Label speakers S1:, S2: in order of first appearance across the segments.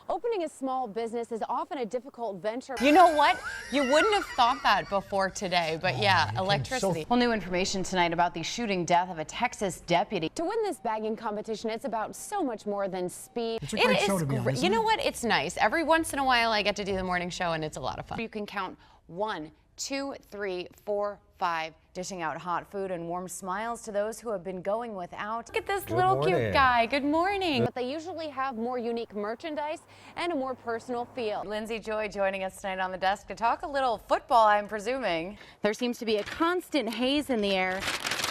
S1: Opening a small business is often a difficult venture.
S2: You know what? You wouldn't have thought that before today, but yeah, electricity.
S3: Well, new information tonight about the shooting death of a Texas deputy.
S1: To win this bagging competition, it's about so much more than speed.
S4: It's a great show, to be honest.
S2: You know what? It's nice. Every once in a while, I get to do the morning show, and it's a lot of fun.
S3: You can count 1, 2, 3, 4, 5, dishing out hot food and warm smiles to those who have been going without.
S2: Look at this little cute guy. Good morning.
S1: But they usually have more unique merchandise and a more personal feel.
S3: Lindsay Joy joining us tonight on the desk to talk a little football, I'm presuming. There seems to be a constant haze in the air.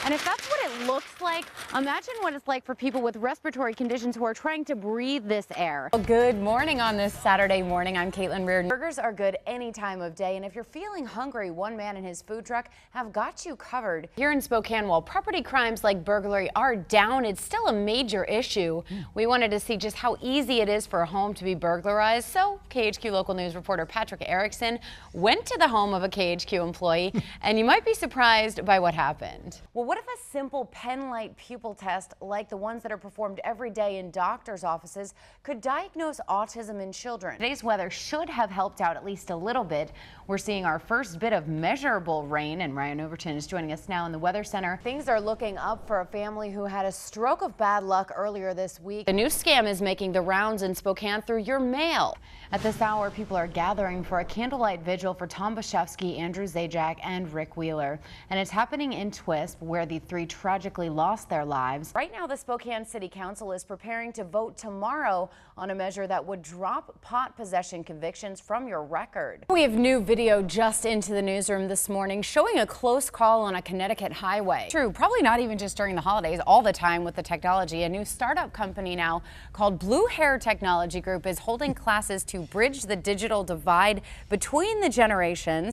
S3: And if that's what it looks like, imagine what it's like for people with respiratory conditions who are trying to breathe this air.
S2: Well, good morning on this Saturday morning. I'm Caitlin Rearden.
S3: Burgers are good any time of day, and if you're feeling hungry, one man and his food truck have got you covered.
S2: Here in Spokane, while property crimes like burglary are down, it's still a major issue. We wanted to see just how easy it is for a home to be burglarized, so KHQ local news reporter Patrick Erickson went to the home of a KHQ employee, and you might be surprised by what happened.
S3: Well, what if a simple pen light pupil test like the ones that are performed every day in doctors' offices could diagnose autism in children? Today's weather should have helped out at least a little bit. We're seeing our first bit of measurable rain, and Ryan Overton is joining us now in the Weather Center. Things are looking up for a family who had a stroke of bad luck earlier this week.
S2: The new scam is making the rounds in Spokane through your mail.
S3: At this hour, people are gathering for a candlelight vigil for Tom Bashevsky, Andrew Zajac, and Rick Wheeler. And it's happening in Twisp, where the three tragically lost their lives. Right now, the Spokane City Council is preparing to vote tomorrow on a measure that would drop pot possession convictions from your record.
S2: We have new video just into the newsroom this morning showing a close call on a Connecticut highway. True, probably not even just during the holidays, all the time with the technology. A new startup company now called Blue Hair Technology Group is holding classes to bridge the digital divide between the generations.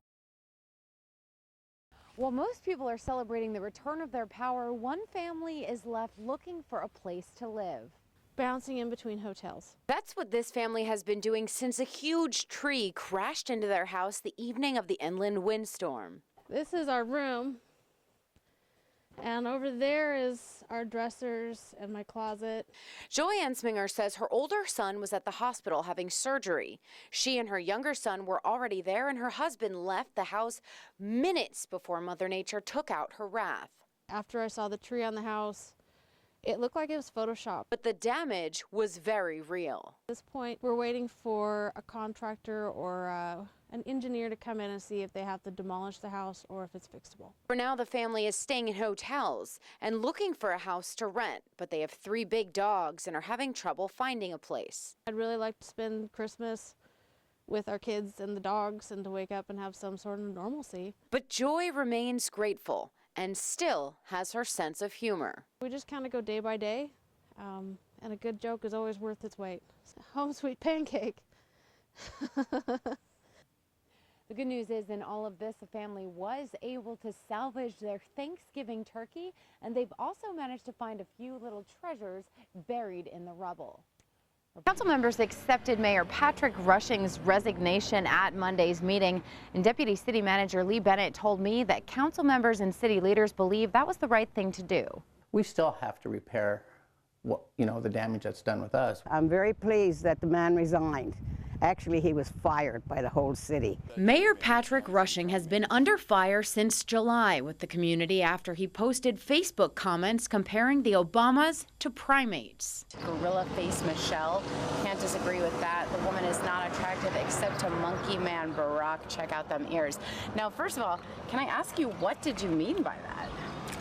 S1: While most people are celebrating the return of their power, one family is left looking for a place to live.
S5: Bouncing in between hotels.
S2: That's what this family has been doing since a huge tree crashed into their house the evening of the inland windstorm.
S5: This is our room, and over there is our dressers and my closet.
S2: Joy Ensminger says her older son was at the hospital having surgery. She and her younger son were already there, and her husband left the house minutes before Mother Nature took out her wrath.
S5: After I saw the tree on the house, it looked like it was Photoshopped.
S2: But the damage was very real.
S5: At this point, we're waiting for a contractor or an engineer to come in and see if they have to demolish the house or if it's fixable.
S2: For now, the family is staying in hotels and looking for a house to rent, but they have 3 big dogs and are having trouble finding a place.
S5: I'd really like to spend Christmas with our kids and the dogs and to wake up and have some sort of normalcy.
S2: But Joy remains grateful and still has her sense of humor.
S5: We just kind of go day by day, and a good joke is always worth its weight. Home sweet pancake.
S1: The good news is, in all of this, the family was able to salvage their Thanksgiving turkey, and they've also managed to find a few little treasures buried in the rubble.
S3: Council members accepted Mayor Patrick Rushing's resignation at Monday's meeting, and Deputy City Manager Lee Bennett told me that council members and city leaders believe that was the right thing to do.
S6: We still have to repair the damage that's done with us.
S7: I'm very pleased that the man resigned. Actually, he was fired by the whole city.
S2: Mayor Patrick Rushing has been under fire since July with the community after he posted Facebook comments comparing the Obamas to primates.
S3: Gorilla face Michelle. Can't disagree with that. The woman is not attractive except to monkey man Barack. Check out them ears. Now, first of all, can I ask you, what did you mean by that?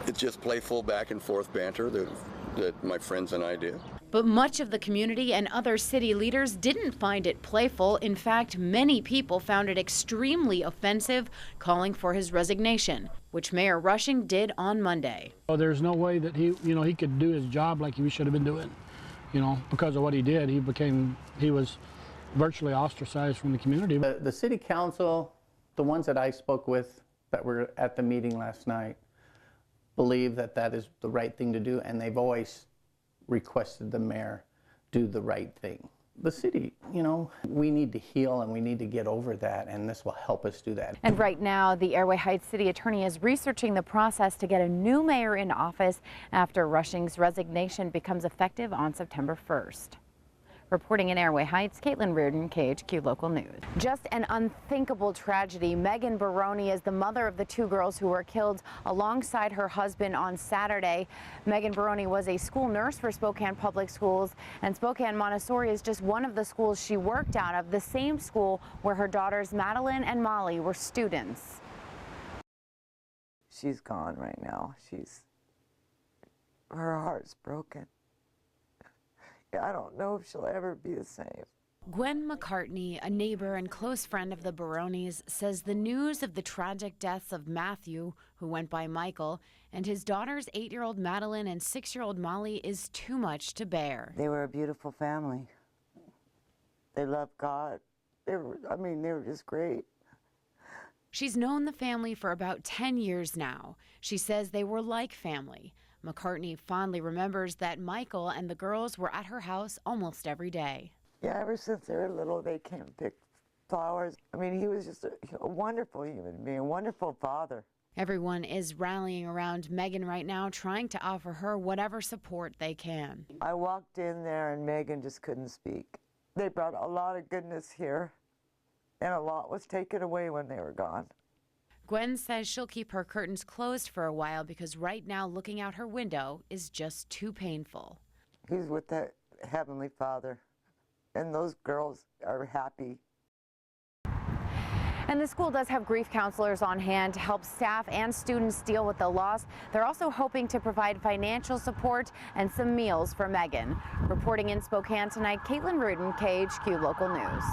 S8: It's just playful back and forth banter that my friends and I do.
S2: But much of the community and other city leaders didn't find it playful. In fact, many people found it extremely offensive, calling for his resignation, which Mayor Rushing did on Monday.
S4: Well, there's no way that he could do his job like he should have been doing. Because of what he did, he was virtually ostracized from the community.
S6: The city council, the ones that I spoke with that were at the meeting last night, believe that that is the right thing to do, and they've always requested the mayor do the right thing. The city, we need to heal and we need to get over that, and this will help us do that.
S3: And right now, the Airway Heights City Attorney is researching the process to get a new mayor in office after Rushing's resignation becomes effective on September 1st.
S2: Reporting in Airway Heights, Caitlin Rearden, KHQ Local News. Just an unthinkable tragedy. Megan Baroni is the mother of the two girls who were killed alongside her husband on Saturday. Megan Baroni was a school nurse for Spokane Public Schools, and Spokane Montessori is just one of the schools she worked out of, the same school where her daughters Madeline and Molly were students.
S9: She's gone right now. Her heart's broken. I don't know if she'll ever be the same.
S2: Gwen McCartney, a neighbor and close friend of the Baronis, says the news of the tragic deaths of Matthew, who went by Michael, and his daughters 8-year-old Madeline and 6-year-old Molly is too much to bear.
S9: They were a beautiful family. They loved God. They were just great.
S2: She's known the family for about 10 years now. She says they were like family. McCartney fondly remembers that Michael and the girls were at her house almost every day.
S9: Yeah, ever since they were little, they came and picked flowers. I mean, he was just a wonderful human being, a wonderful father.
S2: Everyone is rallying around Megan right now, trying to offer her whatever support they can.
S9: I walked in there and Megan just couldn't speak. They brought a lot of goodness here, and a lot was taken away when they were gone.
S2: Gwen says she'll keep her curtains closed for a while because right now looking out her window is just too painful.
S9: He's with that Heavenly Father, and those girls are happy.
S2: And the school does have grief counselors on hand to help staff and students deal with the loss. They're also hoping to provide financial support and some meals for Megan. Reporting in Spokane tonight, Caitlin Rearden, KHQ Local News.